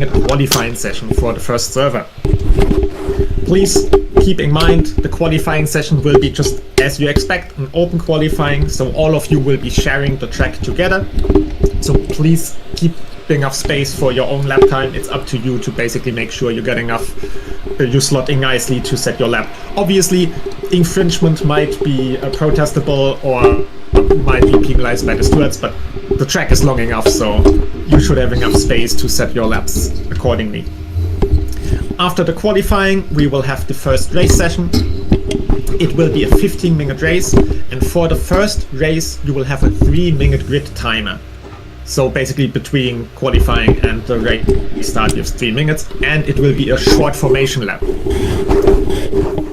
15-minute qualifying session for the first server. Please keep in mind the qualifying session will be just as you expect, an open qualifying, so all of you will be sharing the track together. So please keep enough space for your own lap time. It's up to you to basically make sure you get enough, you slot in nicely to set your lap. Obviously, infringement might be protestable or might be penalized by the stewards, but the track is long enough, so you should have enough space to set your laps accordingly. After the qualifying, we will have the first race session. It will be a 15-minute race, and for the first race, you will have a 3-minute grid timer. So basically between qualifying and the race start you have 3 minutes, and it will be a short formation lap.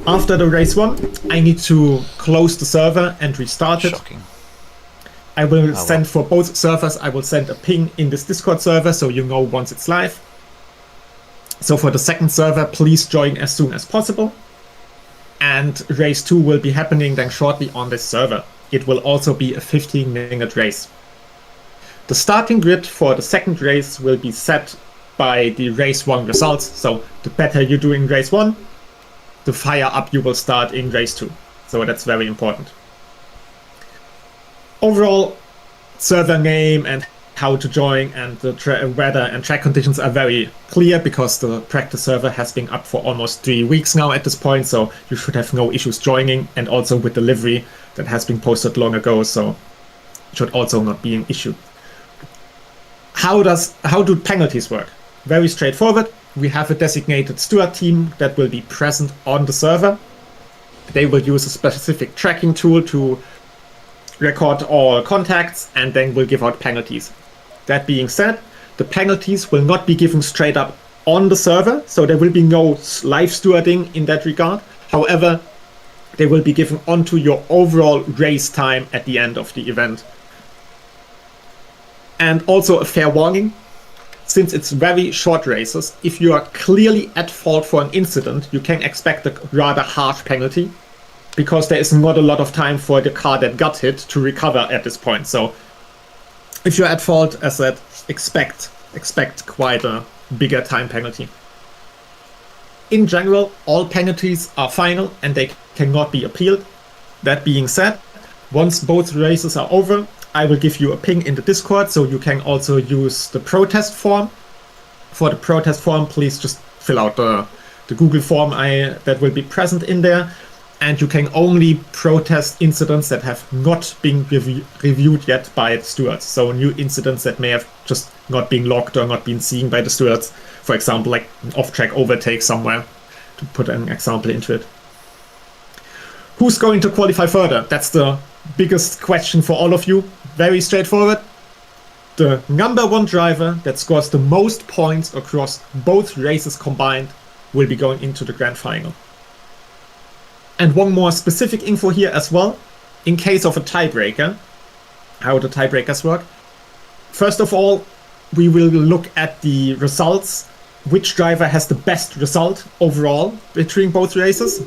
After the race 1, I need to close the server and restart it. Shocking. I will send for both servers, I will send a ping in this Discord server so you know once it's live. So for the second server, please join as soon as possible. And race 2 will be happening then shortly on this server. It will also be a 15-minute race. The starting grid for the second race will be set by the race 1 results. So the better you do in race 1, the higher up you will start in race 2. So that's very important. Overall, server name and how to join and the weather and track conditions are very clear because the practice server has been up for almost 3 weeks now at this point, so you should have no issues joining, and also with delivery that has been posted long ago, so it should also not be an issue. How do penalties work? Very straightforward. We have a designated steward team that will be present on the server. They will use a specific tracking tool to record all contacts and then will give out penalties. That being said, the penalties will not be given straight up on the server, so there will be no live stewarding in that regard. However, they will be given onto your overall race time at the end of the event. And also a fair warning, since it's very short races, if you are clearly at fault for an incident, you can expect a rather harsh penalty, because there is not a lot of time for the car that got hit to recover at this point. So if you're at fault, as I said, expect quite a bigger time penalty. In general, all penalties are final and they cannot be appealed. That being said, once both races are over, I will give you a ping in the Discord, so you can also use the protest form. For the protest form, please just fill out the Google form that will be present in there. And you can only protest incidents that have not been reviewed yet by the stewards. So new incidents that may have just not been logged or not been seen by the stewards. For example, like an off-track overtake somewhere, to put an example into it. Who's going to qualify further? That's the biggest question for all of you. Very straightforward. The number 1 driver that scores the most points across both races combined will be going into the grand final. And one more specific info here as well, in case of a tiebreaker, how the tiebreakers work. First of all, we will look at the results, which driver has the best result overall between both races.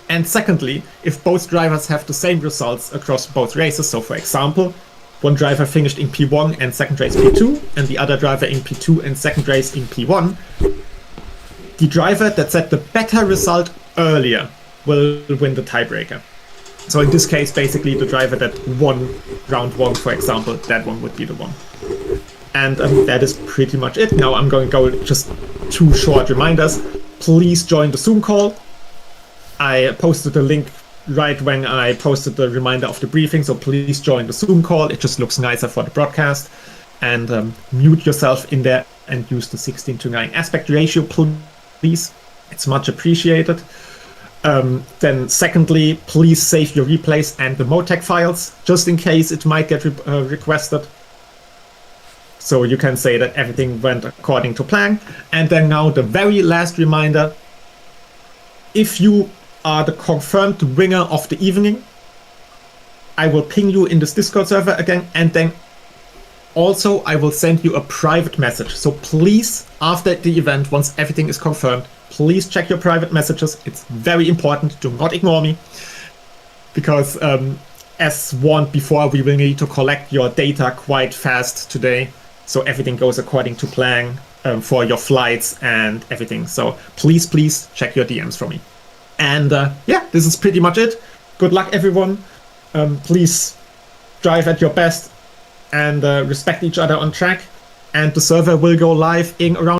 And secondly, if both drivers have the same results across both races, so for example, one driver finished in P1 and second race P2, and the other driver in P2 and second race in P1, the driver that set the better result earlier will win the tiebreaker. So in this case, basically the driver that won round 1, for example, that one would be the one. And that is pretty much it. Now I'm going to go just 2 short reminders. Please join the Zoom call. I posted the link right when I posted the reminder of the briefing, so please join the Zoom call. It just looks nicer for the broadcast. And mute yourself in there and use the 16:9 aspect ratio, please. It's much appreciated. Then secondly, please save your replays and the MOTEC files, just in case it might get requested. So you can say that everything went according to plan. And then now the very last reminder, if you are the confirmed winner of the evening, I will ping you in this Discord server again, and then also I will send you a private message. So please, after the event, once everything is confirmed, please check your private messages. It's very important. Do not ignore me, because as warned before, we will need to collect your data quite fast today, so everything goes according to plan. for your flights and everything. So please check your DMs for me. And yeah, this is pretty much it. Good luck, everyone. Please drive at your best and respect each other on track. And the server will go live in around